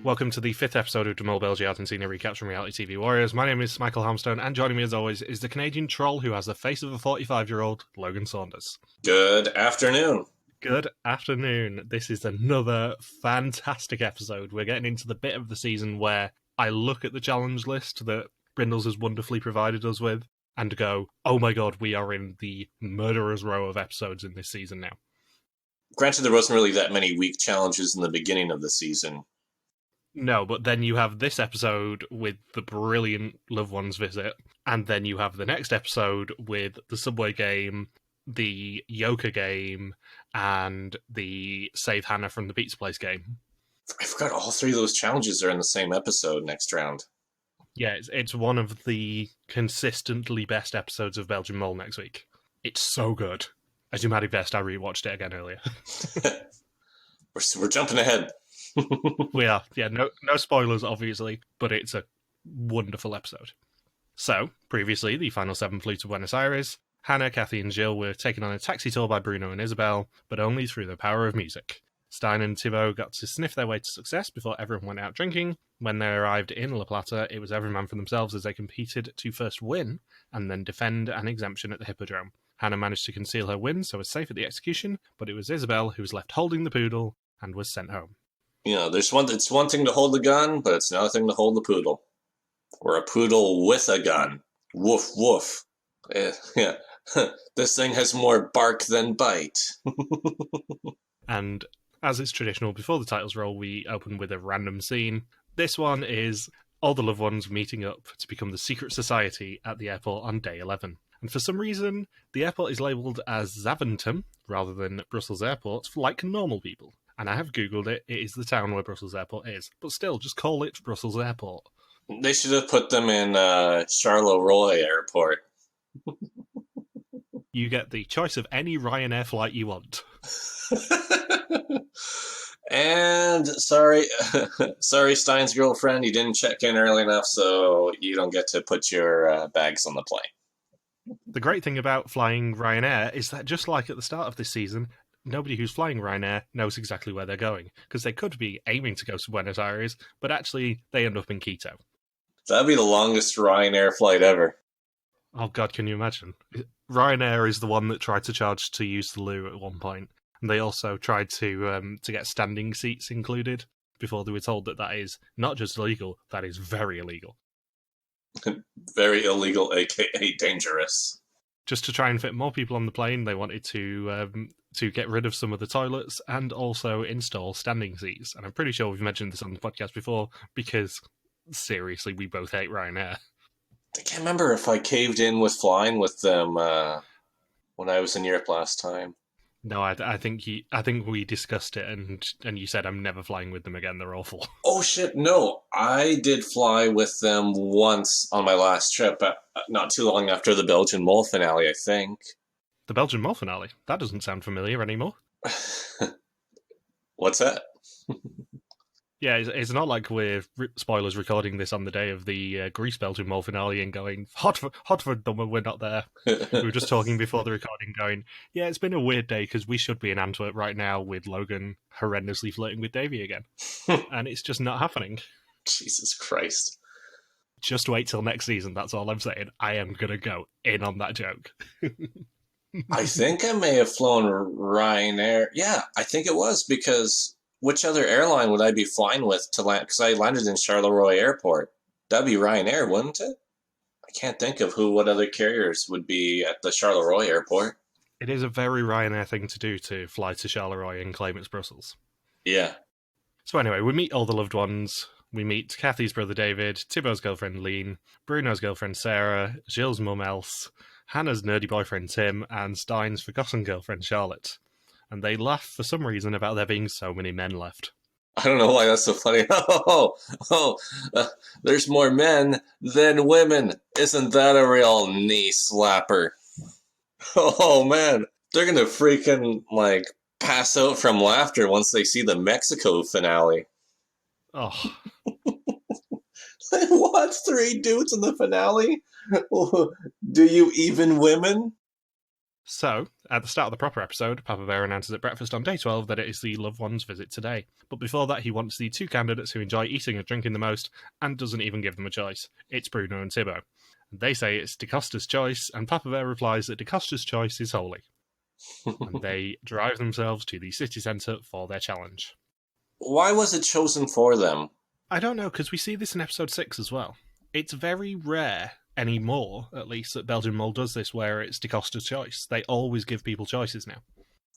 Welcome to the 5th episode of the Mol Belgie Argentina recaps from Reality TV Warriors. My name is Michael Helmstone, and joining me as always is the Canadian troll who has the face of a 45-year-old, Logan Saunders. Good afternoon. Good afternoon. This is another fantastic episode. We're getting into the bit of the season where I look at the challenge list that Brindles has wonderfully provided us with and go, oh my god, we are in the murderer's row of episodes in this season now. Granted, there wasn't really that many weak challenges in the beginning of the season. No, but then you have this episode with the brilliant Loved Ones visit, and then you have the next episode with the Subway game, the Yoka game, and the Save Hannah from the Pizza Place game. I forgot all three of those challenges are in the same episode next round. Yeah, it's one of the consistently best episodes of Belgian Mole next week. It's so good. As you might have guessed, I rewatched it again earlier. We're jumping ahead. We are. Yeah, no spoilers, obviously, but it's a wonderful episode. So, previously, the final 7 flew to Buenos Aires. Hannah, Kathy, and Jill were taken on a taxi tour by Bruno and Isabel, but only through the power of music. Stein and Thibaut got to sniff their way to success before everyone went out drinking. When they arrived in La Plata, it was every man for themselves as they competed to first win and then defend an exemption at the Hippodrome. Hannah managed to conceal her win, so was safe at the execution, but it was Isabel who was left holding the poodle and was sent home. You know, it's one thing to hold the gun, but it's another thing to hold the poodle. Or a poodle with a gun. Woof, woof. Yeah. This thing has more bark than bite. And as is traditional, before the titles roll, we open with a random scene. This one is all the loved ones meeting up to become the secret society at the airport on day 11. And for some reason, the airport is labelled as Zaventem rather than Brussels Airport, like normal people. And I have Googled it, it is the town where Brussels Airport is. But still, just call it Brussels Airport. They should have put them in Charleroi Airport. You get the choice of any Ryanair flight you want. And sorry, Stein's girlfriend, you didn't check in early enough, so you don't get to put your bags on the plane. The great thing about flying Ryanair is that just like at the start of this season, nobody who's flying Ryanair knows exactly where they're going, because they could be aiming to go to Buenos Aires, but actually they end up in Quito. That'd be the longest Ryanair flight ever. Oh god, can you imagine? Ryanair is the one that tried to charge to use the loo at one point, and they also tried to get standing seats included before they were told that that is not just illegal, that is very illegal. Very illegal, aka dangerous. Just to try and fit more people on the plane, they wanted to get rid of some of the toilets and also install standing seats. And I'm pretty sure we've mentioned this on the podcast before, because seriously, we both hate Ryanair. I can't remember if I caved in with flying with them when I was in Europe last time. No, I think we discussed it, and you said I'm never flying with them again. They're awful. Oh shit! No, I did fly with them once on my last trip, not too long after the Belgian Mole finale, I think. The Belgian Mole finale? That doesn't sound familiar anymore. What's that? Yeah, it's not like we're spoilers recording this on the day of the Greece Belgian Mole finale and going hot for them when we're not there. We were just talking before the recording, going, yeah, it's been a weird day because we should be in Antwerp right now with Logan horrendously flirting with Davy again, and it's just not happening. Jesus Christ! Just wait till next season. That's all I'm saying. I am gonna go in on that joke. I think I may have flown Ryanair. Yeah, I think it was, because which other airline would I be flying with to land? Because I landed in Charleroi Airport. That'd be Ryanair, wouldn't it? I can't think of what other carriers would be at the Charleroi Airport. It is a very Ryanair thing to do, to fly to Charleroi and claim it's Brussels. Yeah. So anyway, we meet all the loved ones. We meet Kathy's brother David, Thibaut's girlfriend Lean, Bruno's girlfriend Sarah, Gilles' mum Else, Hannah's nerdy boyfriend Tim, and Stein's forgotten girlfriend Charlotte. And they laugh for some reason about there being so many men left. I don't know why that's so funny. There's more men than women. Isn't that a real knee slapper? Oh man, they're gonna freaking pass out from laughter once they see the Mexico finale. Oh. What? 3 dudes in the finale? Do you even women? So, At the start of the proper episode, Papa Bear announces at breakfast on day 12 that it is the loved one's visit today. But before that, he wants the two candidates who enjoy eating and drinking the most, and doesn't even give them a choice. It's Bruno and Thibaut. They say it's DaCosta's choice, and Papa Bear replies that DaCosta's choice is holy. And they drive themselves to the city centre for their challenge. Why was it chosen for them? I don't know, because we see this in episode 6 as well. It's very rare anymore, at least, that Belgian Mole does this, where it's DaCosta's choice. They always give people choices now.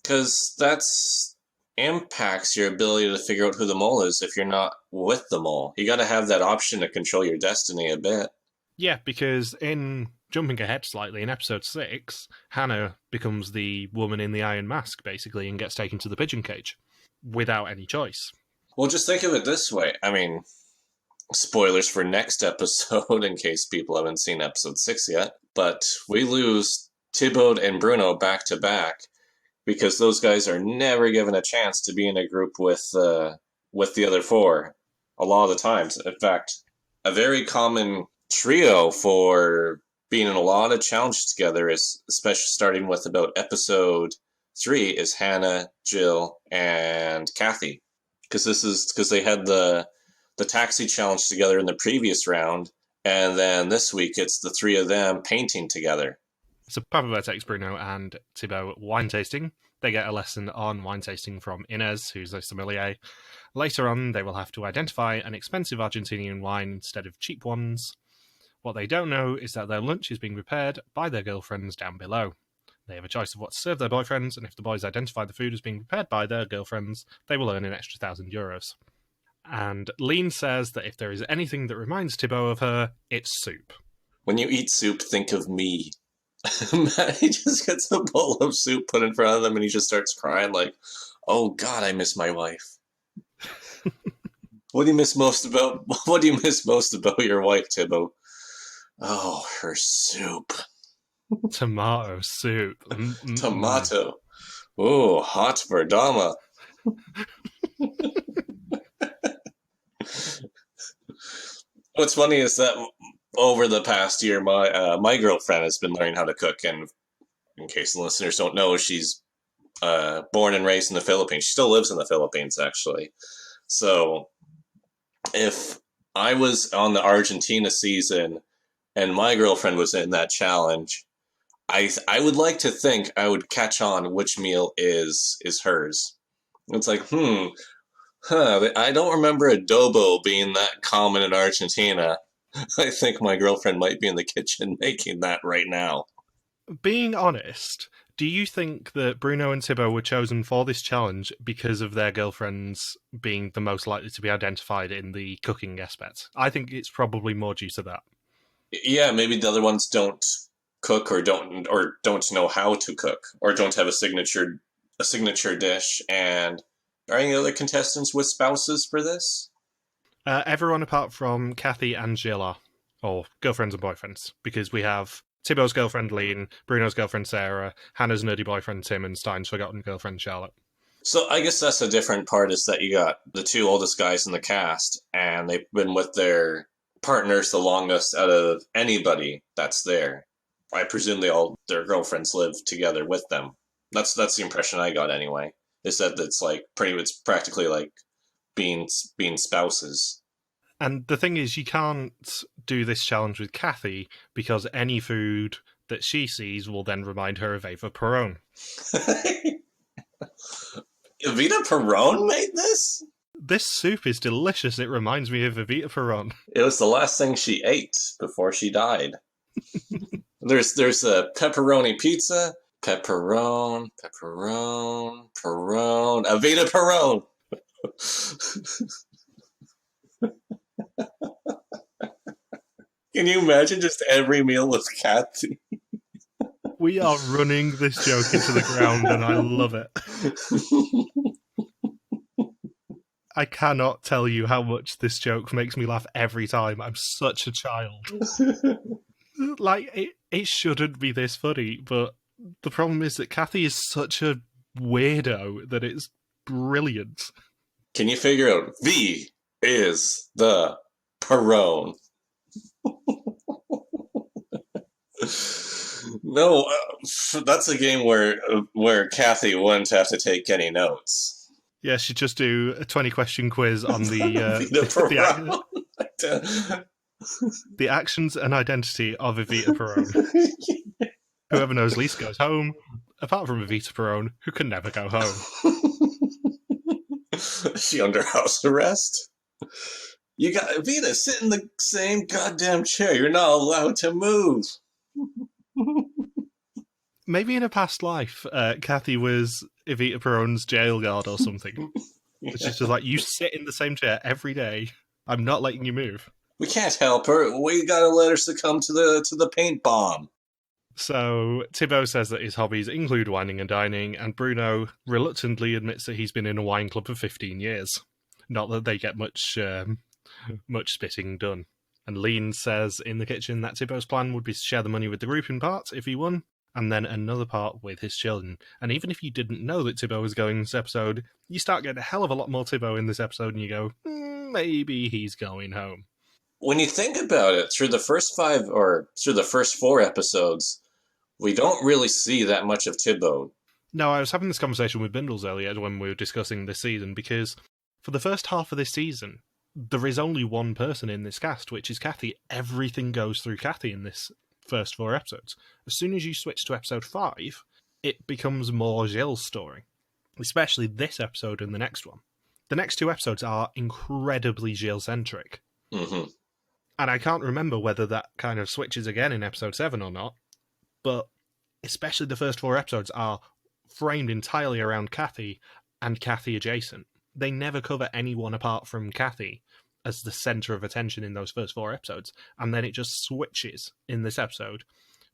Because that's impacts your ability to figure out who the mole is if you're not with the mole. You got to have that option to control your destiny a bit. Yeah, because in jumping ahead slightly, in episode 6, Hannah becomes the woman in the iron mask, basically, and gets taken to the pigeon cage without any choice. Well, just think of it this way. I mean, spoilers for next episode in case people haven't seen episode 6 yet, but we lose Thibaut and Bruno back to back because those guys are never given a chance to be in a group with the other four a lot of the times. In fact, a very common trio for being in a lot of challenges together is, especially starting with about episode 3, is Hannah, Jill, and Kathy. Because they had the taxi challenge together in the previous round, and then this week it's the three of them painting together. So Papa Bear takes Bruno and Thibaut wine tasting. They get a lesson on wine tasting from Inez, who's a sommelier. Later on, they will have to identify an expensive Argentinian wine instead of cheap ones. What they don't know is that their lunch is being prepared by their girlfriends down below. They have a choice of what to serve their boyfriends, and if the boys identify the food as being prepared by their girlfriends, they will earn an extra €1,000. And Lean says that if there is anything that reminds Thibaut of her, it's soup. When you eat soup, think of me. He just gets a bowl of soup put in front of them and he just starts crying like, oh God, I miss my wife. What do you miss most about your wife, Thibaut? Oh, her soup. Tomato soup. Mm-mm-mm. Tomato. Ooh, hot verdama. What's funny is that over the past year, my girlfriend has been learning how to cook, and in case the listeners don't know, she's born and raised in the Philippines. She still lives in the Philippines, actually. So if I was on the Argentina season and my girlfriend was in that challenge, I would like to think I would catch on which meal is hers. It's like, I don't remember adobo being that common in Argentina. I think my girlfriend might be in the kitchen making that right now. Being honest, do you think that Bruno and Thibaut were chosen for this challenge because of their girlfriends being the most likely to be identified in the cooking aspect? I think it's probably more due to that. Yeah, maybe the other ones don't cook or don't know how to cook or don't have a signature dish. And are any other contestants with spouses for this? Everyone apart from Kathy and Jill are, or girlfriends and boyfriends, because we have Thibaut's girlfriend Lean, Bruno's girlfriend Sarah, Hannah's nerdy boyfriend Tim, and Stein's forgotten girlfriend Charlotte. So I guess that's a different part, is that you got the two oldest guys in the cast, and they've been with their partners the longest out of anybody that's there. I presume their girlfriends live together with them. That's the impression I got anyway. Is that it's practically like being spouses. And the thing is, you can't do this challenge with Kathy because any food that she sees will then remind her of Eva Perón. Evita Perón made this? This soup is delicious. It reminds me of Evita Perón. It was the last thing she ate before she died. There's a pepperoni pizza. Pepperoni. Evita Perón. Can you imagine just every meal with Kathy? We are running this joke into the ground and I love it. I cannot tell you how much this joke makes me laugh every time. I'm such a child. It shouldn't be this funny, but the problem is that Kathy is such a weirdo that it's brilliant. Can you figure out V is the Perón? No, that's a game where Kathy wouldn't have to take any notes. Yeah, she'd just do a 20-question quiz on the actions and identity of Evita Perón. Whoever knows least goes home, apart from Evita Perón, who can never go home. Is she under house arrest? You got Evita, sit in the same goddamn chair. You're not allowed to move. Maybe in a past life, Kathy was Evita Perón's jail guard or something. It's just like, you sit in the same chair every day. I'm not letting you move. We can't help her. We gotta let her succumb to the paint bomb. So Thibaut says that his hobbies include wining and dining, and Bruno reluctantly admits that he's been in a wine club for 15 years. Not that they get much spitting done. And Lean says in the kitchen that Thibaut's plan would be to share the money with the group in part if he won, and then another part with his children. And even if you didn't know that Thibaut was going this episode, you start getting a hell of a lot more Thibaut in this episode, and you go, maybe he's going home. When you think about it, through the first 4 episodes, we don't really see that much of Thibaut. No, I was having this conversation with Bindles earlier when we were discussing this season, because for the first half of this season, there is only one person in this cast, which is Kathy. Everything goes through Kathy in this first 4 episodes. As soon as you switch to episode 5, it becomes more Gilles' story, especially this episode and the next one. The next 2 episodes are incredibly Gilles-centric. Mm-hmm. And I can't remember whether that kind of switches again in episode 7 or not, but especially the first 4 episodes are framed entirely around Kathy and Kathy adjacent. They never cover anyone apart from Kathy as the centre of attention in those first 4 episodes, and then it just switches in this episode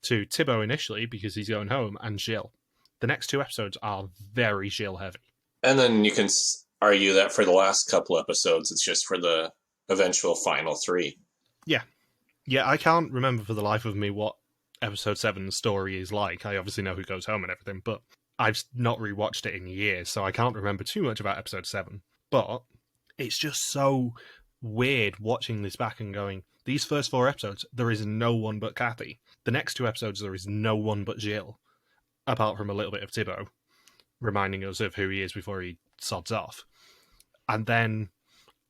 to Thibaut initially, because he's going home, and Gilles. The next 2 episodes are very Gilles heavy. And then you can argue that for the last couple episodes, it's just for the eventual final 3. Yeah, I can't remember for the life of me what episode 7's story is like. I obviously know who goes home and everything, but I've not rewatched it in years, so I can't remember too much about episode 7. But it's just so weird watching this back and going, these first 4 episodes, there is no one but Kathy. The next 2 episodes, there is no one but Gilles, apart from a little bit of Thibaut, reminding us of who he is before he sods off. And then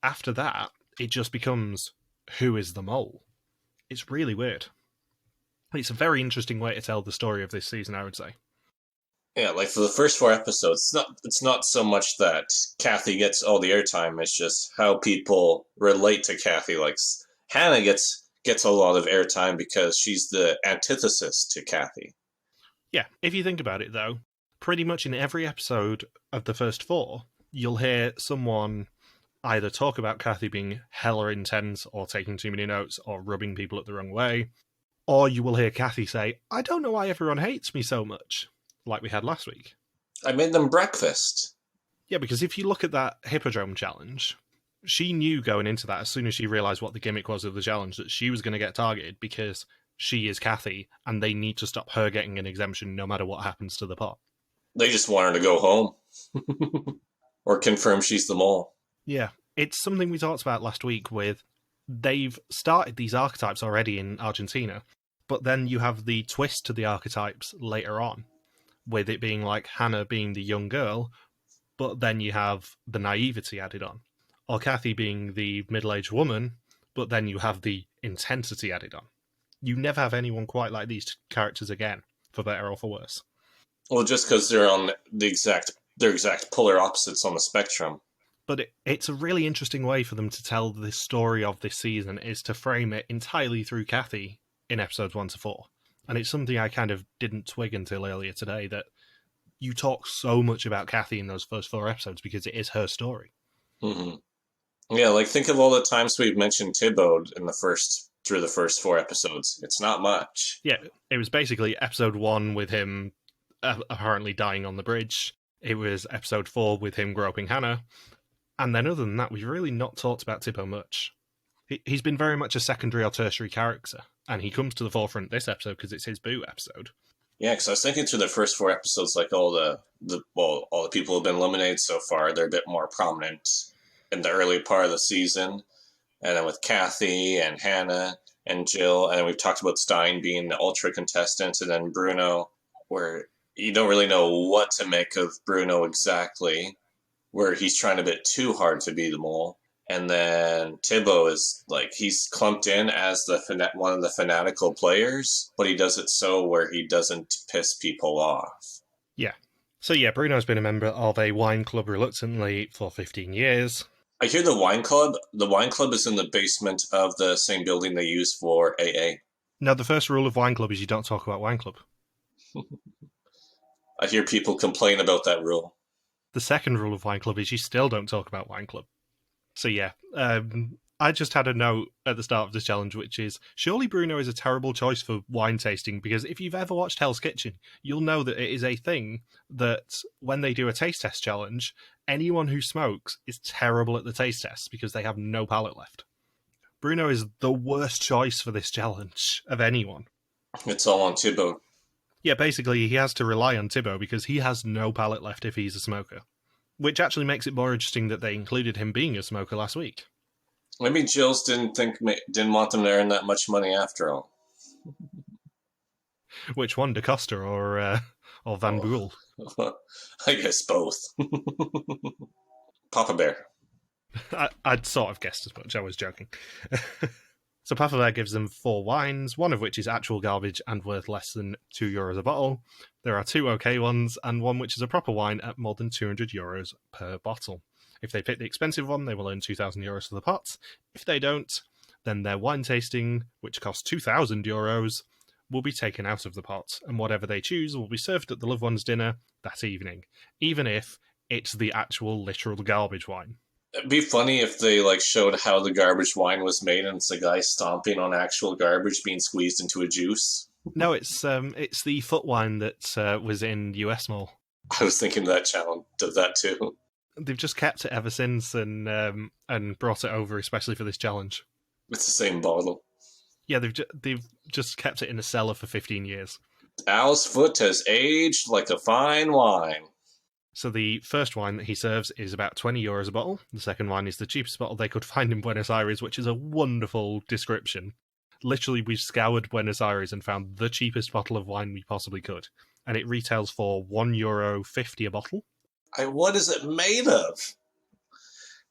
after that, it just becomes, who is the mole? It's really weird. It's a very interesting way to tell the story of this season, I would say. Yeah, like for the first 4 episodes, it's not so much that Kathy gets all the airtime, it's just how people relate to Kathy. Like, Hannah gets a lot of airtime because she's the antithesis to Kathy. Yeah, if you think about it, though, pretty much in every episode of the first 4, you'll hear someone either talk about Kathy being hella intense or taking too many notes or rubbing people up the wrong way, or you will hear Kathy say, I don't know why everyone hates me so much, like we had last week. I made them breakfast. Yeah, because if you look at that Hippodrome challenge, she knew going into that, as soon as she realised what the gimmick was of the challenge, that she was going to get targeted because she is Kathy, and they need to stop her getting an exemption no matter what happens to the pot. They just want her to go home. Or confirm she's the mole. Yeah, it's something we talked about last week with, they've started these archetypes already in Argentina, but then you have the twist to the archetypes later on, with it being like Hannah being the young girl, but then you have the naivety added on. Or Kathy being the middle-aged woman, but then you have the intensity added on. You never have anyone quite like these characters again, for better or for worse. Well, just because they're on they're exact polar opposites on the spectrum. But it's a really interesting way for them to tell the story of this season, is to frame it entirely through Kathy in episodes 1 to 4. And it's something I kind of didn't twig until earlier today, that you talk so much about Kathy in those first 4 episodes because it is her story. Mm-hmm. Yeah, like think of all the times we've mentioned Thibaut through the first 4 episodes. It's not much. Yeah, it was basically episode 1 with him apparently dying on the bridge. It was episode 4 with him groping Hannah. And then other than that, we've really not talked about Thibaut much. He's been very much a secondary or tertiary character, and he comes to the forefront this episode because it's his Boo episode. Yeah, because I was thinking through the first 4 episodes, like all the people who've been eliminated so far, they're a bit more prominent in the early part of the season. And then with Kathy and Hannah, and Jill, and we've talked about Stein being the ultra contestant, and then Bruno, where you don't really know what to make of Bruno exactly, where he's trying a bit too hard to be the mole. And then Thibaut is like, he's clumped in as one of the fanatical players, but he does it so where he doesn't piss people off. Yeah. So yeah, Bruno's been a member of a wine club reluctantly for 15 years. I hear the wine club is in the basement of the same building they use for AA. Now, the first rule of wine club is you don't talk about wine club. I hear people complain about that rule. The second rule of wine club is you still don't talk about wine club. So yeah, I just had a note at the start of this challenge, which is, surely Bruno is a terrible choice for wine tasting, because if you've ever watched Hell's Kitchen, you'll know that it is a thing that when they do a taste test challenge, anyone who smokes is terrible at the taste tests because they have no palate left. Bruno is the worst choice for this challenge of anyone. It's all on Thibaut. Yeah, basically he has to rely on Thibaut because he has no palate left if he's a smoker. Which actually makes it more interesting that they included him being a smoker last week. Maybe Jills didn't want them to earn that much money after all. Which one, DaCosta or Van Boel? I guess both. Papa Bear. I'd sort of guessed as much. I was joking. So Papa Bear gives them 4 wines, one of which is actual garbage and worth less than €2 a bottle. There are 2 okay ones, and one which is a proper wine at more than €200 per bottle. If they pick the expensive one, they will earn €2,000 for the pot. If they don't, then their wine tasting, which costs €2,000, will be taken out of the pot, and whatever they choose will be served at the loved one's dinner that evening, even if it's the actual literal garbage wine. It'd be funny if they showed how the garbage wine was made, and it's a guy stomping on actual garbage being squeezed into a juice. No, it's the foot wine that was in US Mall. I was thinking that challenge of that too. They've just kept it ever since and brought it over, especially for this challenge. It's the same bottle. Yeah, they've just kept it in a cellar for 15 years. Al's foot has aged like a fine wine. So the first wine that he serves is about €20 a bottle. The second wine is the cheapest bottle they could find in Buenos Aires, which is a wonderful description. Literally, we've scoured Buenos Aires and found the cheapest bottle of wine we possibly could. And it retails for €1.50 a bottle. What is it made of?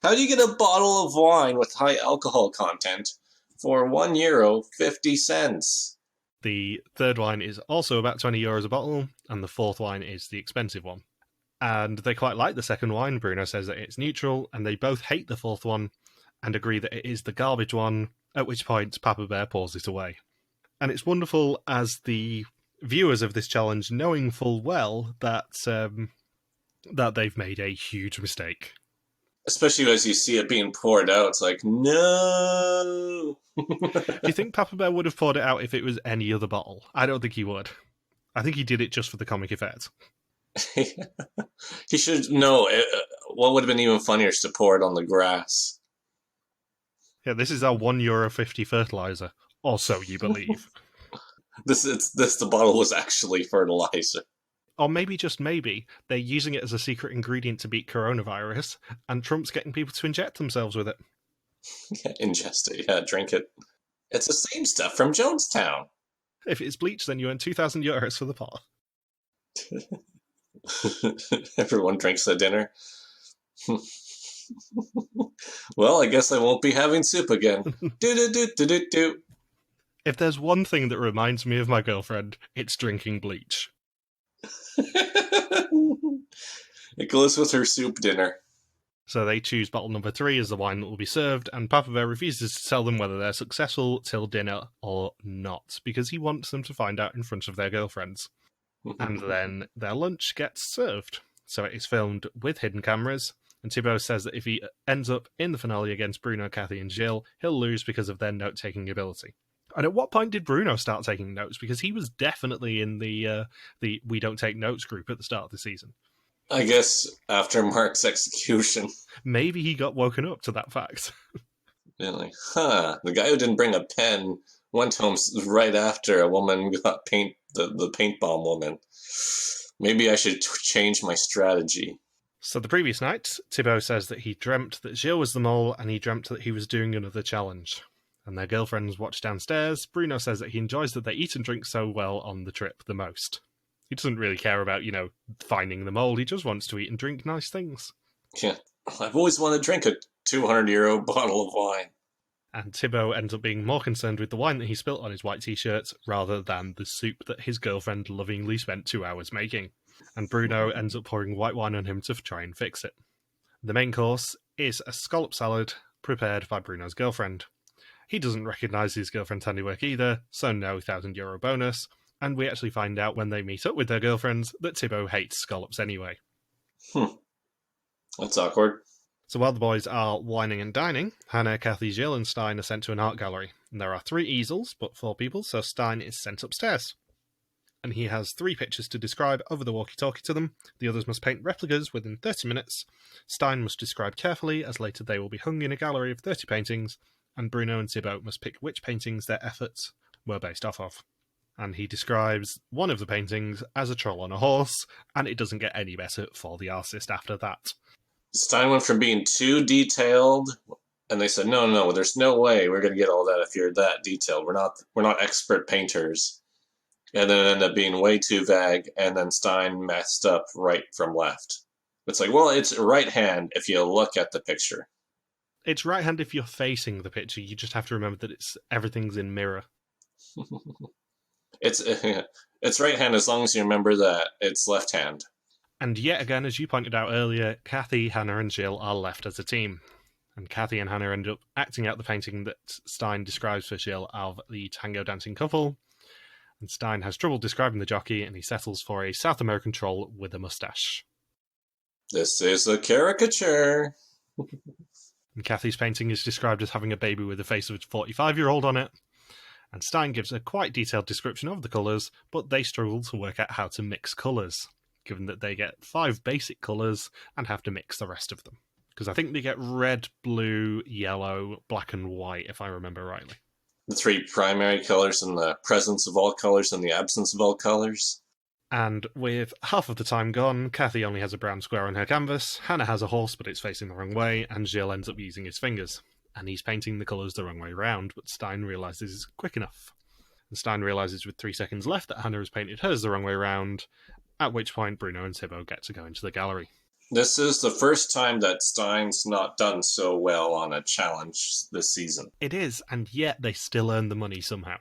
How do you get a bottle of wine with high alcohol content for €1.50? The third wine is also about €20 a bottle, and the fourth wine is the expensive one. And they quite like the second wine. Bruno says that it's neutral, and they both hate the fourth one and agree that it is the garbage one, at which point Papa Bear pours it away. And it's wonderful as the viewers of this challenge, knowing full well that they've made a huge mistake. Especially as you see it being poured out, it's like, no! Do you think Papa Bear would have poured it out if it was any other bottle? I don't think he would. I think he did it just for the comic effect. He should know. What would have been even funnier is to pour it on the grass. Yeah, this is our €1.50 fertilizer. Or so you believe. The bottle was actually fertilizer. Or maybe, just maybe, they're using it as a secret ingredient to beat coronavirus, and Trump's getting people to inject themselves with it. Yeah, ingest it. Yeah, drink it. It's the same stuff from Jonestown. If it's bleach, then you earn €2,000 for the pot. Everyone drinks at dinner. Well, I guess I won't be having soup again. Do. If there's one thing that reminds me of my girlfriend, it's drinking bleach. It goes with her soup dinner. So they choose bottle number 3 as the wine that will be served, and Papa Bear refuses to tell them whether they're successful till dinner or not, because he wants them to find out in front of their girlfriends. And then their lunch gets served. So it is filmed with hidden cameras, and Thibaut says that if he ends up in the finale against Bruno, Kathy and Jill, he'll lose because of their note-taking ability. And at what point did Bruno start taking notes? Because he was definitely in the We Don't Take Notes group at the start of the season. I guess after Mark's execution. Maybe he got woken up to that fact. Really? The guy who didn't bring a pen went home right after a woman got the paint bomb woman. Maybe I should change my strategy. So the previous night, Thibaut says that he dreamt that Gilles was the mole, and he dreamt that he was doing another challenge. and their girlfriends watch downstairs. Bruno says that he enjoys that they eat and drink so well on the trip the most. He doesn't really care about, finding the mole. He just wants to eat and drink nice things. Yeah, I've always wanted to drink a €200 bottle of wine. And Thibaut ends up being more concerned with the wine that he spilt on his white t-shirt rather than the soup that his girlfriend lovingly spent 2 hours making. And Bruno ends up pouring white wine on him to try and fix it. The main course is a scallop salad prepared by Bruno's girlfriend. He doesn't recognise his girlfriend's handiwork either, so no €1,000 bonus. And we actually find out when they meet up with their girlfriends that Thibaut hates scallops anyway. That's awkward. So while the boys are wining and dining, Hannah, Kathy, Jill and Stein are sent to an art gallery. And there are 3 easels, but 4 people, so Stein is sent upstairs. And he has 3 pictures to describe over the walkie-talkie to them. The others must paint replicas within 30 minutes. Stein must describe carefully, as later they will be hung in a gallery of 30 paintings, and Bruno and Thibaut must pick which paintings their efforts were based off of. And he describes one of the paintings as a troll on a horse, and it doesn't get any better for the artist after that. Stein went from being too detailed, and they said, no, there's no way we're going to get all that if you're that detailed. We're not expert painters. And then it ended up being way too vague, and then Stein messed up right from left. It's like, well, it's right hand if you look at the picture. It's right hand if you're facing the picture. You just have to remember that everything's in mirror. It's right hand as long as you remember that it's left hand. And yet again, as you pointed out earlier, Kathy, Hannah and Jill are left as a team. And Kathy and Hannah end up acting out the painting that Stein describes for Jill of the tango dancing couple. And Stein has trouble describing the jockey, and he settles for a South American troll with a mustache. This is a caricature. And Kathy's painting is described as having a baby with the face of a 45-year-old on it. And Stein gives a quite detailed description of the colours, but they struggle to work out how to mix colours, given that they get 5 basic colours and have to mix the rest of them. Because I think they get red, blue, yellow, black and white, if I remember rightly. The 3 primary colours and the presence of all colours and the absence of all colours. And with half of the time gone, Kathy only has a brown square on her canvas, Hannah has a horse but it's facing the wrong way, and Jill ends up using his fingers. And he's painting the colours the wrong way round, but Stein realises it's quick enough. And Stein realises with 3 seconds left that Hannah has painted hers the wrong way round, at which point Bruno and Thibaut get to go into the gallery. This is the first time that Stein's not done so well on a challenge this season. It is, and yet they still earn the money somehow.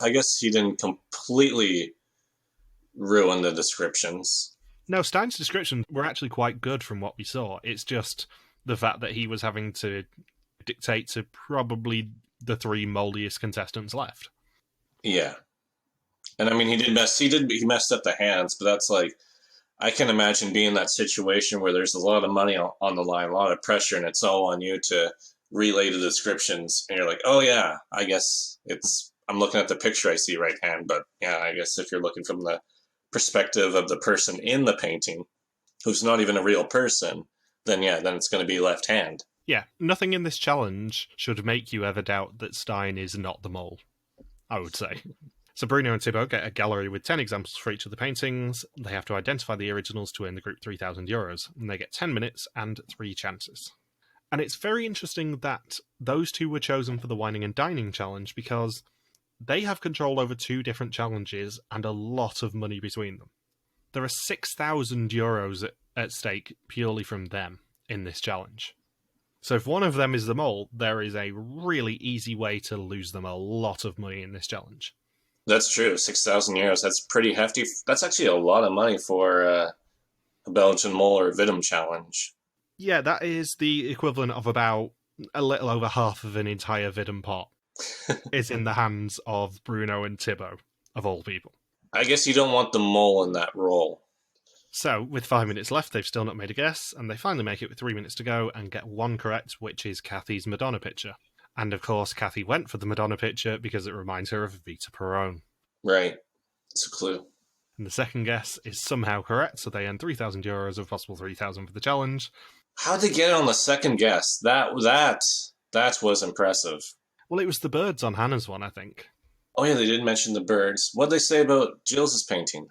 I guess he didn't completely ruin the descriptions. No, Stein's descriptions were actually quite good from what we saw. It's just the fact that he was having to dictate to probably the 3 moldiest contestants left. Yeah. And I mean, he messed up the hands, but that's like, I can imagine being in that situation where there's a lot of money on the line, a lot of pressure, and it's all on you to relay the descriptions. And you're like, oh yeah, I guess I'm looking at the picture, I see right hand, but yeah, I guess if you're looking from the perspective of the person in the painting, who's not even a real person, then it's going to be left hand. Yeah, nothing in this challenge should make you ever doubt that Stein is not the mole, I would say. So Bruno and Thibaut get a gallery with 10 examples for each of the paintings. They have to identify the originals to earn the group €3,000, and they get 10 minutes and 3 chances. And it's very interesting that those 2 were chosen for the Wining and Dining challenge because they have control over 2 different challenges and a lot of money between them. There are €6,000 at stake purely from them in this challenge. So if one of them is the mole, there is a really easy way to lose them a lot of money in this challenge. That's true. €6,000. That's pretty hefty. That's actually a lot of money for a Belgian mole or Vidum challenge. Yeah, that is the equivalent of about a little over half of an entire Vidum pot. Is in the hands of Bruno and Thibaut, of all people. I guess you don't want the mole in that role. So, with 5 minutes left, they've still not made a guess, and they finally make it with 3 minutes to go and get 1 correct, which is Kathy's Madonna picture. And of course, Kathy went for the Madonna picture because it reminds her of Vita Perone. Right. It's a clue. And the second guess is somehow correct, so they earn €3,000 of possible 3,000 for the challenge. How'd they get it on the second guess? That was impressive. Well, it was the birds on Hannah's one, I think. Oh yeah, they did mention the birds. What'd they say about Jill's painting?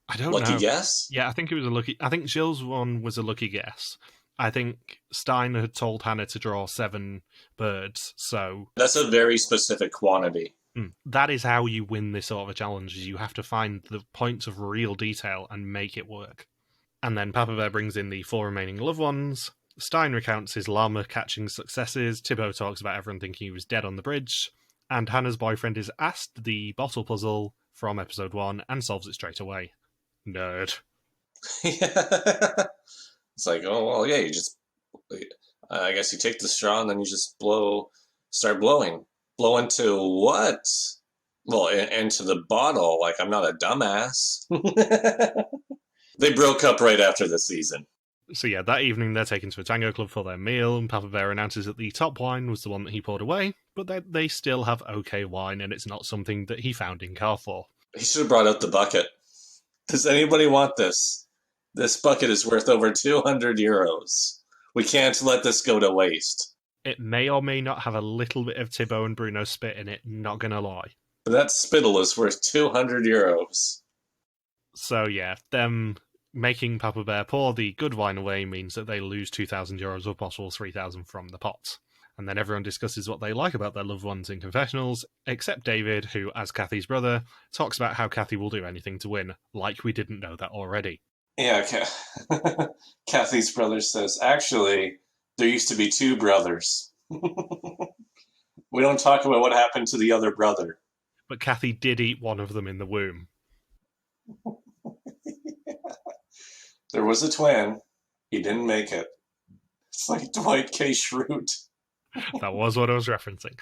I don't know. Lucky guess? Yeah, I think it was a lucky... I think Jill's one was a lucky guess. I think Stein had told Hannah to draw 7 birds, so That's a very specific quantity. that is how you win this sort of a challenge, is you have to find the points of real detail and make it work. And then Papa Bear brings in the 4 remaining loved ones. Stein recounts his llama catching successes. Thibaut talks about everyone thinking he was dead on the bridge. And Hannah's boyfriend is asked the bottle puzzle from episode 1 and solves it straight away. Nerd. It's like, oh, well, yeah, you just, I guess you take the straw and then you just start blowing. Blow into what? Well, into the bottle. Like, I'm not a dumbass. They broke up right after the season. So yeah, that evening they're taken to a tango club for their meal, and Papa Bear announces that the top wine was the one that he poured away, but they still have okay wine, and it's not something that he found in Carrefour. He should have brought out the bucket. Does anybody want this? This bucket is worth over 200 euros. We can't let this go to waste. It may or may not have a little bit of Thibaut and Bruno spit in it, not gonna lie. But that spittle is worth 200 euros. So yeah, them making Papa Bear pour the good wine away means that they lose 2,000 euros of bottles, 3,000 from the pot. And then everyone discusses what they like about their loved ones in confessionals, except David, who, as Kathy's brother, talks about how Kathy will do anything to win, like we didn't know that already. Yeah, Kathy's brother says, actually, there used to be 2 brothers. We don't talk about what happened to the other brother. But Kathy did eat one of them in the womb. There was a twin. He didn't make it. It's like Dwight K. Schrute. That was what I was referencing.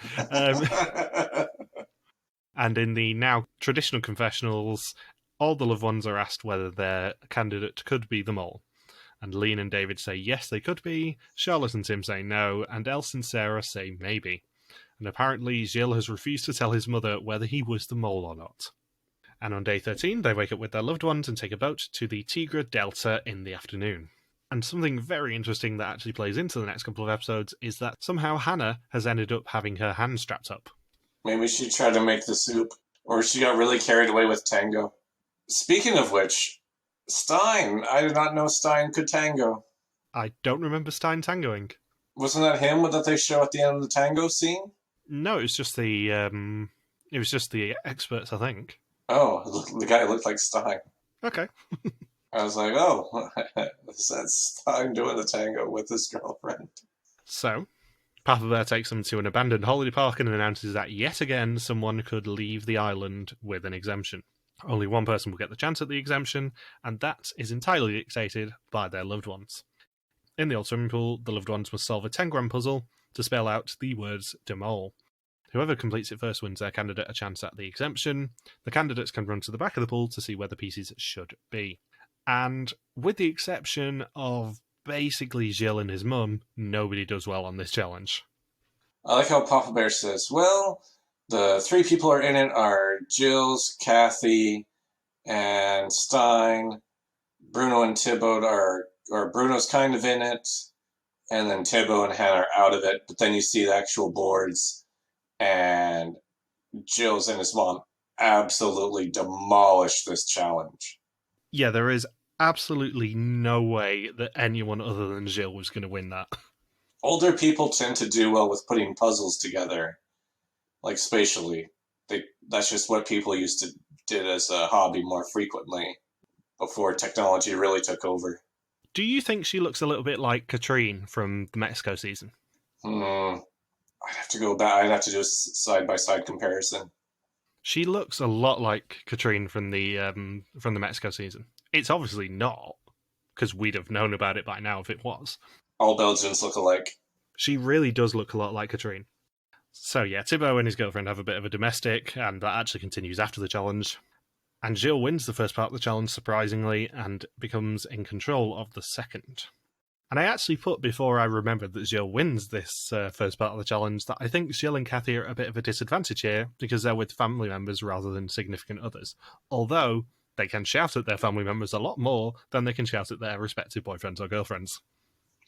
And in the now traditional confessionals, all the loved ones are asked whether their candidate could be the mole. And Lean and David say yes, they could be. Charlotte and Tim say no, and Else and Sarah say maybe. And apparently Gilles has refused to tell his mother whether he was the mole or not. And on day 13, they wake up with their loved ones and take a boat to the Tigre Delta in the afternoon. And something very interesting that actually plays into the next couple of episodes is that somehow Hannah has ended up having her hand strapped up. Maybe she tried to make the soup, or she got really carried away with tango. Speaking of which, Stein, I did not know Stein could tango. I don't remember Stein tangoing. Wasn't that him that they show at the end of the tango scene? No, it was just the experts, I think. Oh, the guy looked like Stein. Okay. I was like, oh, that's Stein doing the tango with his girlfriend. So, Papa Bear takes them to an abandoned holiday park and announces that yet again someone could leave the island with an exemption. Only one person will get the chance at the exemption, and that is entirely dictated by their loved ones. In the old swimming pool, the loved ones must solve a 10-gram puzzle to spell out the words de mole. Whoever completes it first wins their candidate a chance at the exemption. The candidates can run to the back of the pool to see where the pieces should be. And with the exception of basically Gilles and his mum, nobody does well on this challenge. I like how Papa Bear says, well, the 3 people are in it are Gilles, Kathy, and Stein. Bruno and Thibaut or Bruno's kind of in it, and then Thibaut and Hannah are out of it. But then you see the actual boards, and Gilles and his mom absolutely demolished this challenge. Yeah, there is absolutely no way that anyone other than Gilles was going to win that. Older people tend to do well with putting puzzles together, like spatially. That's just what people used to did as a hobby more frequently before technology really took over. Do you think she looks a little bit like Katrine from the Mexico season? I'd have to go back. I'd have to do a side-by-side comparison. She looks a lot like Katrine from the Mexico season. It's obviously not, because we'd have known about it by now if it was. All Belgians look alike. She really does look a lot like Katrine. So yeah, Thibaut and his girlfriend have a bit of a domestic, and that actually continues after the challenge. And Gilles wins the first part of the challenge, surprisingly, and becomes in control of the second. And I actually put, before I remembered that Gilles wins this first part of the challenge, that I think Gilles and Kathy are at a bit of a disadvantage here, because they're with family members rather than significant others. Although, they can shout at their family members a lot more than they can shout at their respective boyfriends or girlfriends.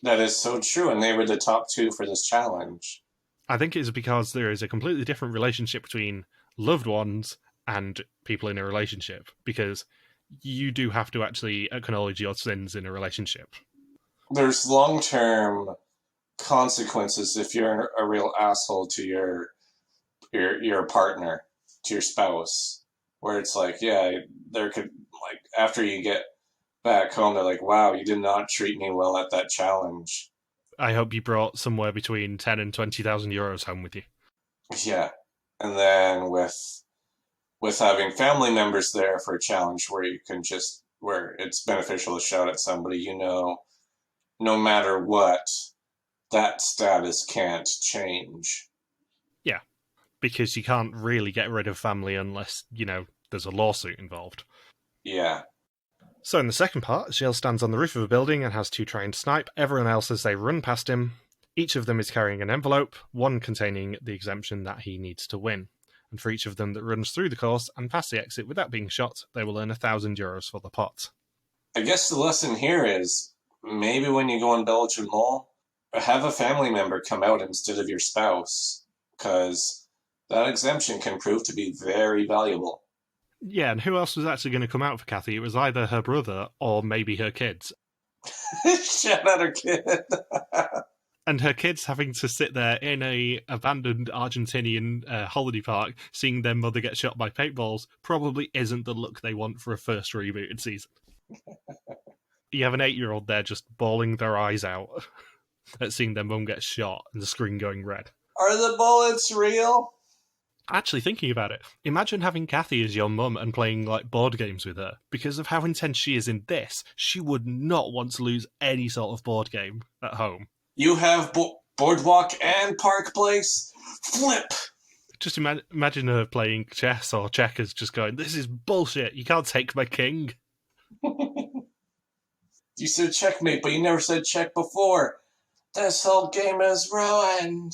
That is so true, and they were the top 2 for this challenge. I think it's because there is a completely different relationship between loved ones and people in a relationship, because you do have to actually acknowledge your sins in a relationship. there's long-term consequences if you're a real asshole to your partner, to your spouse, where it's like, yeah, there could, like, after you get back home, they're like, wow, you did not treat me well at that challenge. I hope you brought somewhere between 10 and 20,000 euros home with you. Yeah. And then with having family members there for a challenge where you can just, where it's beneficial to shout at somebody, no matter what, that status can't change. Yeah, because you can't really get rid of family unless, there's a lawsuit involved. Yeah. So in the second part, Gilles stands on the roof of a building and has to try and snipe everyone else as they run past him. Each of them is carrying an envelope, one containing the exemption that he needs to win. And for each of them that runs through the course and past the exit without being shot, they will earn 1,000 euros for the pot. I guess the lesson here is maybe when you go in Belgian Mall, have a family member come out instead of your spouse, because that exemption can prove to be very valuable. Yeah, and who else was actually going to come out for Kathy? It was either her brother or maybe her kids. Shout out her kid. And her kids having to sit there in a abandoned Argentinian holiday park, seeing their mother get shot by paintballs, probably isn't the look they want for a first rebooted season. You have an 8-year-old there just bawling their eyes out at seeing their mum get shot and the screen going red. Are the bullets real? Actually, thinking about it, imagine having Kathy as your mum and playing board games with her. Because of how intense she is in this, she would not want to lose any sort of board game at home. You have Boardwalk and Park Place? Flip! Just imagine her playing chess or checkers, just going, "This is bullshit, you can't take my king." You said checkmate, but you never said check before. This whole game is ruined.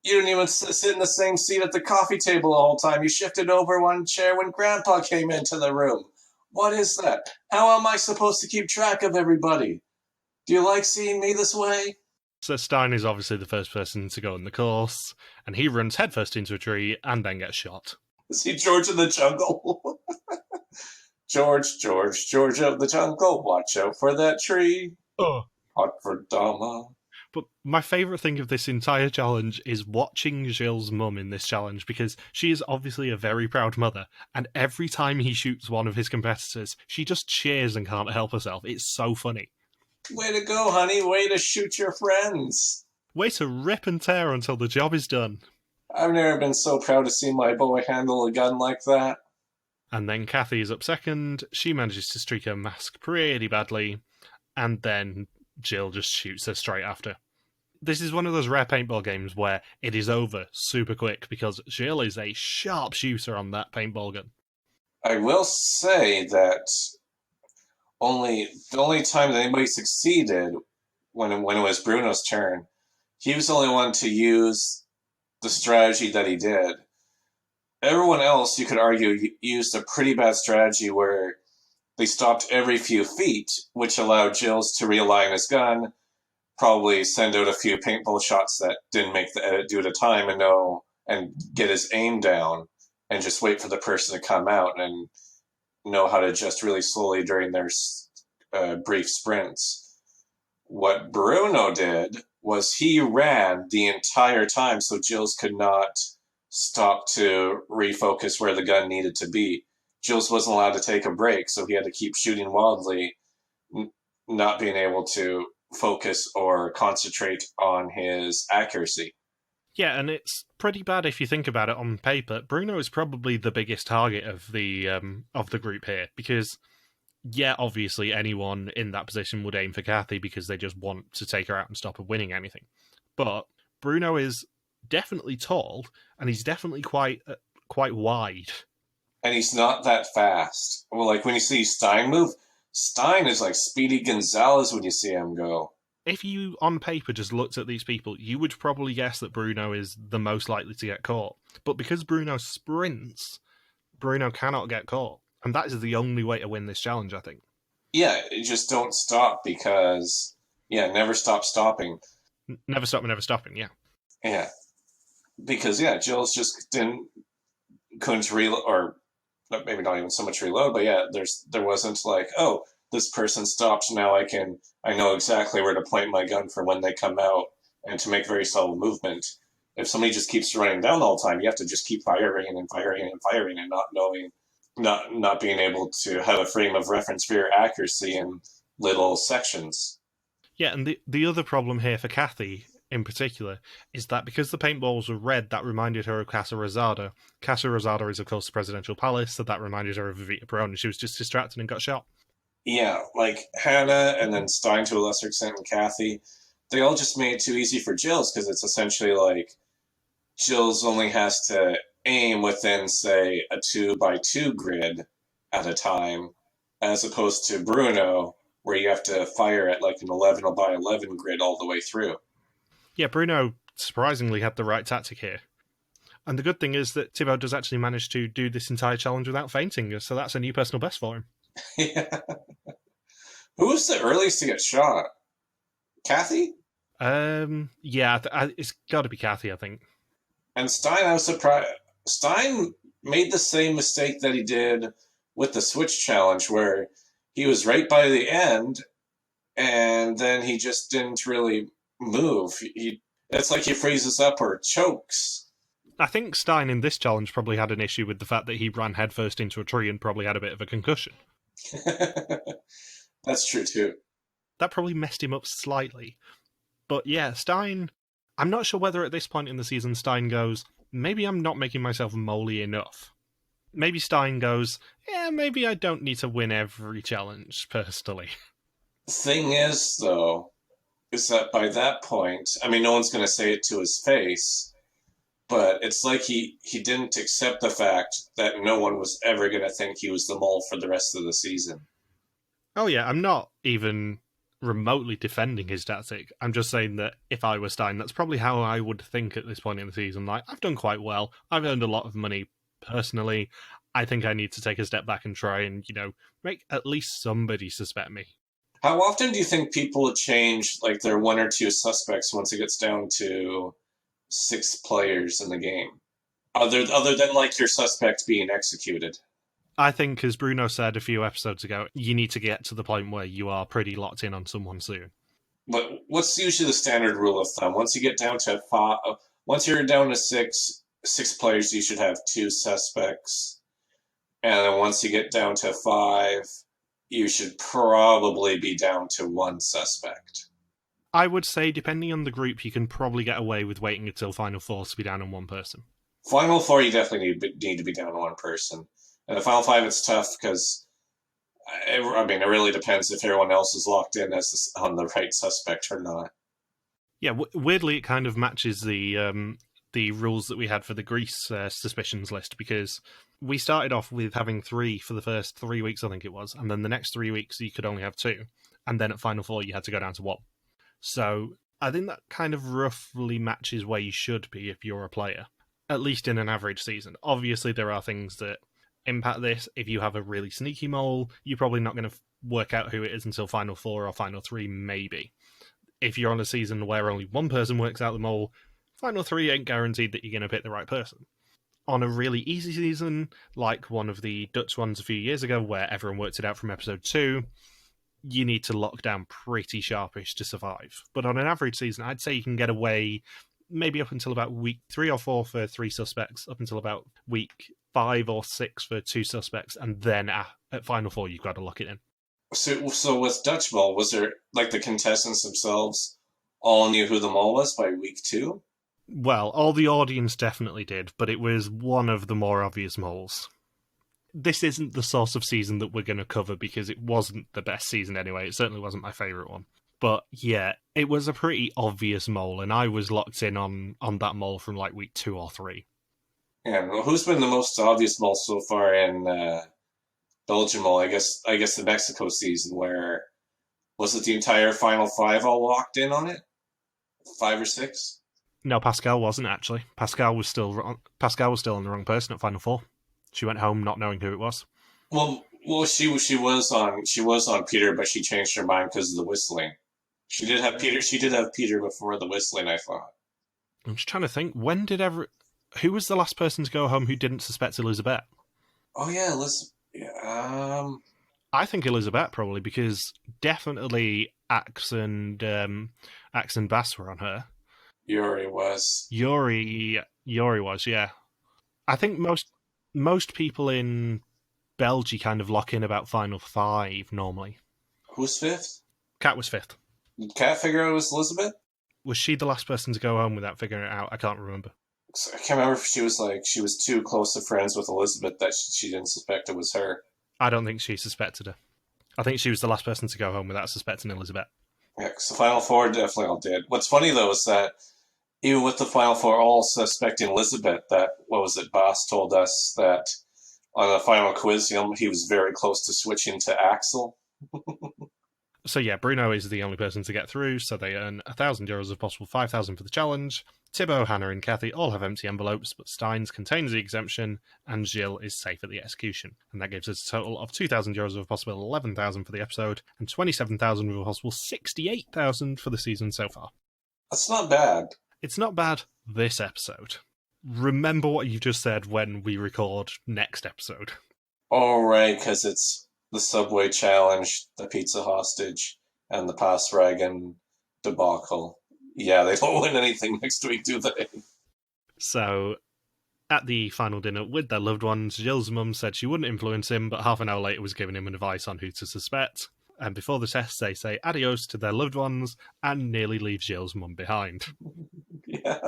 You didn't even sit in the same seat at the coffee table the whole time. You shifted over one chair when Grandpa came into the room. What is that? How am I supposed to keep track of everybody? Do you like seeing me this way? So Stein is obviously the first person to go in the course, and he runs headfirst into a tree and then gets shot. Is he George of the Jungle? George of the Jungle, watch out for that tree. Oh. Hot for Dama. But my favourite thing of this entire challenge is watching Gilles' mum in this challenge, because she is obviously a very proud mother, and every time he shoots one of his competitors, she just cheers and can't help herself. It's so funny. Way to go, honey. Way to shoot your friends. Way to rip and tear until the job is done. I've never been so proud to see my boy handle a gun like that. And then Kathy is up second. She manages to streak her mask pretty badly, and then Gilles just shoots her straight after. This is one of those rare paintball games where it is over super quick because Gilles is a sharp shooter on that paintball gun. I will say that the only time that anybody succeeded when it was Bruno's turn, he was the only one to use the strategy that he did. Everyone else, you could argue, used a pretty bad strategy where they stopped every few feet, which allowed Gilles to realign his gun, probably send out a few paintball shots that didn't make the edit due to time and get his aim down and just wait for the person to come out and know how to adjust really slowly during their brief sprints. What Bruno did was he ran the entire time so Gilles could not stop to refocus where the gun needed to be. Gilles wasn't allowed to take a break, so he had to keep shooting wildly, not being able to focus or concentrate on his accuracy. Yeah, and it's pretty bad if you think about it on paper. Bruno is probably the biggest target of the group here, because, yeah, obviously anyone in that position would aim for Kathy because they just want to take her out and stop her winning anything. But Bruno is definitely tall, and he's definitely quite wide. And he's not that fast. Well, like when you see Stein move, Stein is like Speedy Gonzalez when you see him go. If you, on paper, just looked at these people, you would probably guess that Bruno is the most likely to get caught. But because Bruno sprints, Bruno cannot get caught. And that is the only way to win this challenge, I think. Yeah, just don't stop because, never stop stopping. Never stop, never stopping, yeah. Yeah. Because, Gilles just couldn't reload, or maybe not even so much reload, but there wasn't like, oh, this person stopped. Now I know exactly where to point my gun for when they come out and to make very subtle movement. If somebody just keeps running down the whole time, you have to just keep firing and firing and firing and not knowing, not being able to have a frame of reference for your accuracy in little sections. Yeah, and the other problem here for Kathy in particular is that because the paintballs were red, that reminded her of Casa Rosada. Casa Rosada is, of course, the presidential palace, so that reminded her of Evita Peron. She was just distracted and got shot. Yeah, like Hannah and then Stein to a lesser extent and Kathy, they all just made it too easy for Jill's because it's essentially like Jill's only has to aim within, say, a 2x2 grid at a time, as opposed to Bruno, where you have to fire at like an 11x11 grid all the way through. Yeah, Bruno surprisingly had the right tactic here. And the good thing is that Thibaut does actually manage to do this entire challenge without fainting, so that's a new personal best for him. Yeah. Who was the earliest to get shot? Kathy? Yeah, it's got to be Kathy, I think. And Stein, I was surprised. Stein made the same mistake that he did with the Switch challenge, where he was right by the end, and then he just didn't really move. It's like he freezes up or chokes. I think Stein in this challenge probably had an issue with the fact that he ran headfirst into a tree and probably had a bit of a concussion. That's true too. That probably messed him up slightly. But yeah, Stein, I'm not sure whether at this point in the season Stein goes, maybe I'm not making myself moly enough. Maybe Stein goes, yeah, maybe I don't need to win every challenge, personally. The thing is, though, is that by that point, I mean, no one's going to say it to his face, but it's like he didn't accept the fact that no one was ever going to think he was the mole for the rest of the season. Oh yeah, I'm not even remotely defending his tactic. I'm just saying that if I were Stein, that's probably how I would think at this point in the season. Like, I've done quite well. I've earned a lot of money personally. I think I need to take a step back and try and, make at least somebody suspect me. How often do you think people change like their one or two suspects once it gets down to 6 players in the game? Other than like your suspect being executed? I think, as Bruno said a few episodes ago, you need to get to the point where you are pretty locked in on someone soon. But what's usually the standard rule of thumb? Once you get down to 5, once you're down to 6 players, you should have 2 suspects. And then once you get down to 5, you should probably be down to 1 suspect. I would say, depending on the group, you can probably get away with waiting until Final Four to be down on 1 person. Final Four, you definitely need to be down on 1 person. And the Final 5, it's tough because, it really depends if everyone else is locked in on the right suspect or not. Yeah, weirdly, it kind of matches the rules that we had for the Greece suspicions list, because we started off with having 3 for the first 3 weeks, I think it was, and then the next 3 weeks you could only have 2, and then at Final Four you had to go down to 1. So I think that kind of roughly matches where you should be if you're a player, at least in an average season. Obviously, there are things that impact this. If you have a really sneaky mole, you're probably not going to work out who it is until Final 4 or Final 3, maybe. If you're on a season where only 1 person works out the mole, Final 3 ain't guaranteed that you're going to pick the right person. On a really easy season, like one of the Dutch ones a few years ago, where everyone worked it out from episode 2, you need to lock down pretty sharpish to survive. But on an average season, I'd say you can get away maybe up until about week 3 or 4 for 3 suspects, up until about week 5 or 6 for 2 suspects, and then at Final 4, you've got to lock it in. So with Dutch Mole, was there, like, the contestants themselves all knew who the mole was by week 2? Well, all the audience definitely did, but it was one of the more obvious moles. This isn't the sort of season that we're going to cover because it wasn't the best season anyway. It certainly wasn't my favourite one. But yeah, it was a pretty obvious mole, and I was locked in on that mole from like week 2 or 3. Yeah, well, who's been the most obvious mole so far in Belgium mole? I guess the Mexico season, where was it the entire Final 5 all locked in on it? 5 or 6? No, Pascal wasn't actually. Pascal was still on the wrong person at Final 4. She went home not knowing who it was. Well, she was on Peter, but she changed her mind because of the whistling. She did have Peter before the whistling, I thought. I'm just trying to think. Who was the last person to go home who didn't suspect Elizabeth? Oh yeah, I think Elizabeth probably, because definitely Axe and Bass were on her. Yuri was. Yuri was, yeah. I think most people in Belgium kind of lock in about final 5 normally. Who's fifth? Kat was 5th. Did Kat figure out it was Elizabeth? Was she the last person to go home without figuring it out? I can't remember. I can't remember if she was too close to friends with Elizabeth that she didn't suspect it was her. I don't think she suspected her. I think she was the last person to go home without suspecting Elizabeth. Yeah, because the Final Four definitely all did. What's funny, though, is that even with the Final Four all suspecting Elizabeth, Boss told us that on the final quiz, he was very close to switching to Axel. So yeah, Bruno is the only person to get through, so they earn €1,000 of possible 5,000 for the challenge. Thibaut, Hannah, and Kathy all have empty envelopes, but Stein's contains the exemption, and Gilles is safe at the execution. And that gives us a total of €2,000 of a possible 11,000 for the episode, and 27,000 of a possible 68,000 for the season so far. That's not bad. It's not bad this episode. Remember what you just said when we record next episode. Oh, right, because it's the Subway Challenge, the Pizza Hostage, and the Passwagen debacle. Yeah, they don't win anything next week, do they? So, at the final dinner with their loved ones, Gilles' mum said she wouldn't influence him, but half an hour later was giving him advice on who to suspect. And before the test, they say adios to their loved ones and nearly leave Gilles' mum behind. Yeah.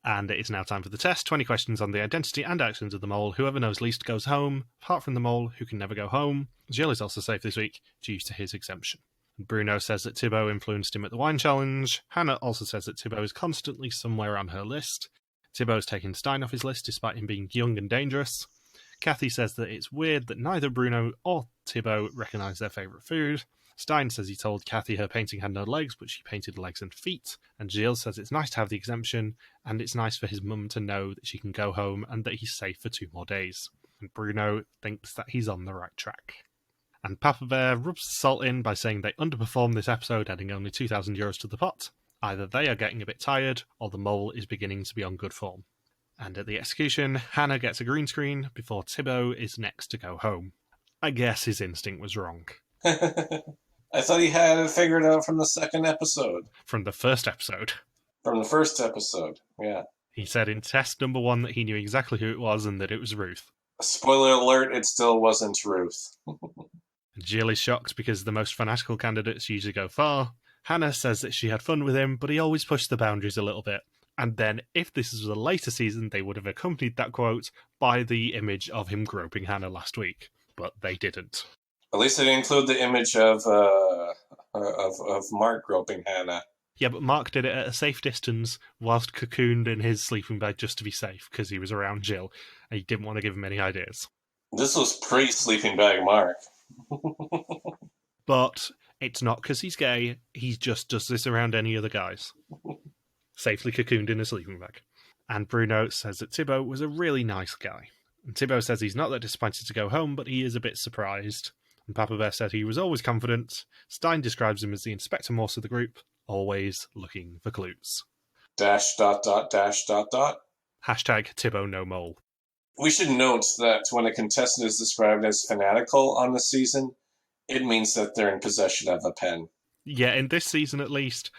And it is now time for the test. 20 questions on the identity and actions of the mole. Whoever knows least goes home, apart from the mole, who can never go home. Gilles is also safe this week due to his exemption. Bruno says that Thibaut influenced him at the wine challenge. Hannah also says that Thibaut is constantly somewhere on her list. Thibaut's taken Stein off his list despite him being young and dangerous. Kathy says that it's weird that neither Bruno or Thibaut recognise their favourite food. Stein says he told Kathy her painting had no legs, but she painted legs and feet. And Gilles says it's nice to have the exemption, and it's nice for his mum to know that she can go home and that he's safe for 2 more days. And Bruno thinks that he's on the right track. And Papa Bear rubs the salt in by saying they underperformed this episode, adding only €2,000 to the pot. Either they are getting a bit tired, or the mole is beginning to be on good form. And at the execution, Hannah gets a green screen before Thibaut is next to go home. I guess his instinct was wrong. I thought he had it figured out from the second episode. From the first episode. From the first episode, yeah. He said in test number 1 that he knew exactly who it was and that it was Ruth. Spoiler alert, it still wasn't Ruth. Jill is shocked because the most fanatical candidates usually go far. Hannah says that she had fun with him, but he always pushed the boundaries a little bit. And then, if this was a later season, they would have accompanied that quote by the image of him groping Hannah last week. But they didn't. At least they didn't include the image of Mark groping Hannah. Yeah, but Mark did it at a safe distance whilst cocooned in his sleeping bag just to be safe, because he was around Jill, and he didn't want to give him any ideas. This was pre-sleeping bag Mark. But it's not because he's gay, he just does this around any other guys. Safely cocooned in a sleeping bag. And Bruno says that Thibaut was a really nice guy. And Thibaut says he's not that disappointed to go home, but he is a bit surprised. And Papa Bear said he was always confident. Stein describes him as the Inspector Morse of the group, always looking for clues. .. Hashtag Thibaut no mole. We should note that when a contestant is described as fanatical on the season, it means that they're in possession of a pen. Yeah, in this season at least,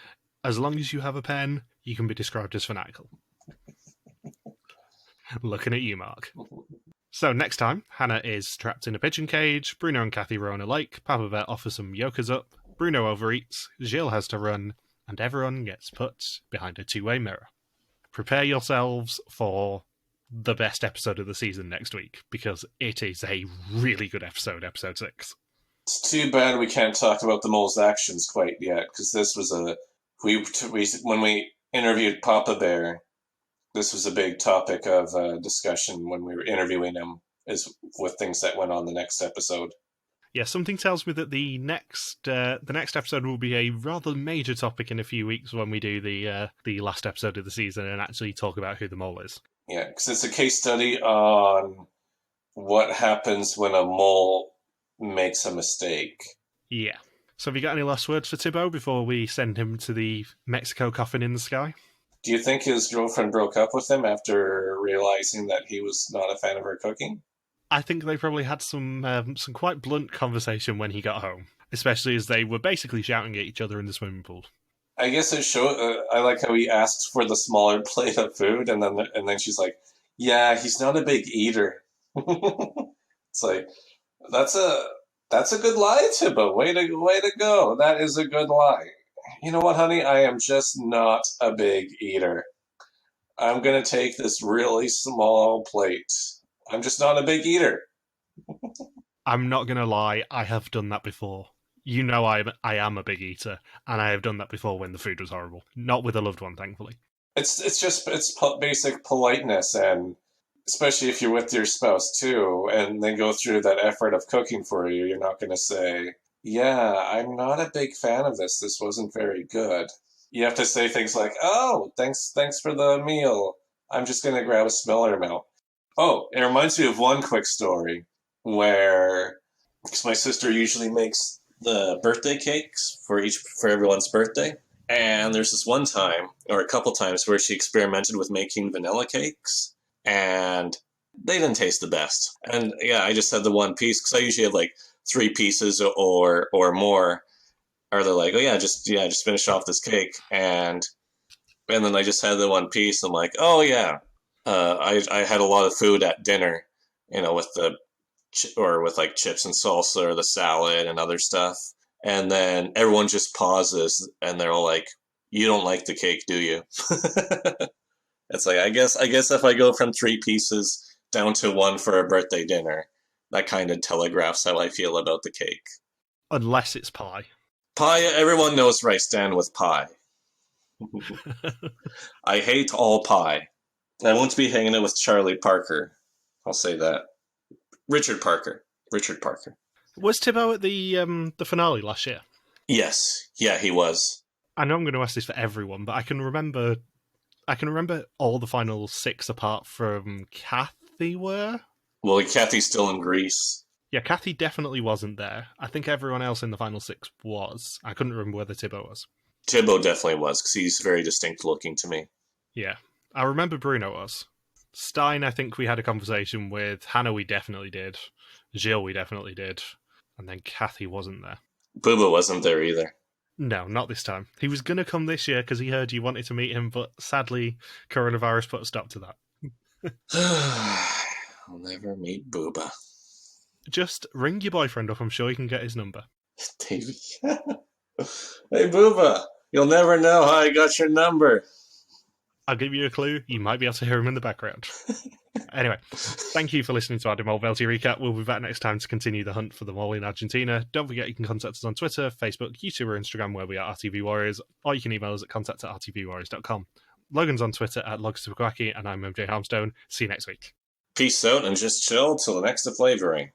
as long as you have a pen, you can be described as fanatical. Looking at you, Mark. So next time, Hannah is trapped in a pigeon cage, Bruno and Kathy row on a lake, Papa Bear offers some yokers up, Bruno overeats, Gilles has to run, and everyone gets put behind a 2-way mirror. Prepare yourselves for the best episode of the season next week, because it is a really good episode 6. It's too bad we can't talk about the mole's actions quite yet, because this was when we interviewed Papa Bear, this was a big topic of discussion when we were interviewing him, is with things that went on the next episode. Yeah, something tells me that the next episode will be a rather major topic in a few weeks when we do the last episode of the season and actually talk about who the mole is. Yeah, because it's a case study on what happens when a mole makes a mistake. Yeah. So have you got any last words for Thibaut before we send him to the Mexico coffin in the sky? Do you think his girlfriend broke up with him after realizing that he was not a fan of her cooking? I think they probably had some quite blunt conversation when he got home, especially as they were basically shouting at each other in the swimming pool. I guess it showed. I like how he asks for the smaller plate of food, and then she's like, "Yeah, he's not a big eater." It's like that's a that's a good lie, Tibbo. Way to go. That is a good lie. You know what, honey? I am just not a big eater. I'm gonna take this really small plate. I'm just not a big eater. I'm not going to lie, I have done that before. You know I am a big eater, and I have done that before when the food was horrible. Not with a loved one, thankfully. It's basic politeness, and especially if you're with your spouse too, and they go through that effort of cooking for you, you're not going to say, "Yeah, I'm not a big fan of this. This wasn't very good." You have to say things like, "Oh, thanks for the meal. I'm just going to grab a smaller amount." Oh, it reminds me of one quick story where, because my sister usually makes the birthday cakes for everyone's birthday. And there's this one time, or a couple times, where she experimented with making vanilla cakes, and they didn't taste the best. And yeah, I just had the one piece because I usually have like 3 pieces or more. Or they're like, "Oh just finish off this cake," and then I just had the one piece. I'm like, "Oh yeah, I had a lot of food at dinner, with with like chips and salsa or the salad and other stuff." And then everyone just pauses and they're all like, "You don't like the cake, do you?" It's like, I guess if I go from 3 pieces down to one for a birthday dinner, that kind of telegraphs how I feel about the cake. Unless it's pie. Pie, everyone knows where I stand with pie. I hate all pie. I won't be hanging out with Charlie Parker. I'll say that. Richard Parker. Was Thibaut at the finale last year? Yes. Yeah, he was. I know I'm going to ask this for everyone, but I can remember all the final 6 apart from Kathy were. Well, Kathy's still in Greece. Yeah, Kathy definitely wasn't there. I think everyone else in the final 6 was. I couldn't remember whether Thibaut was. Thibaut definitely was, because he's very distinct looking to me. Yeah. I remember Bruno was. Stein, I think we had a conversation with. Hannah, we definitely did. Gilles, we definitely did. And then Kathy wasn't there. Booba wasn't there either. No, not this time. He was going to come this year because he heard you wanted to meet him, but sadly, coronavirus put a stop to that. I'll never meet Booba. Just ring your boyfriend up. I'm sure you can get his number. David. Hey, Booba. You'll never know how I got your number. I'll give you a clue. You might be able to hear him in the background. Anyway, thank you for listening to our Mol Belgie recap. We'll be back next time to continue the hunt for the mole in Argentina. Don't forget you can contact us on Twitter, Facebook, YouTube, or Instagram, where we are RTV Warriors, or you can email us at contact@rtvwarriors.com. Logan's on Twitter at Logs2Kwaki, and I'm MJ Harmstone. See you next week. Peace out and just chill till the next flavoring.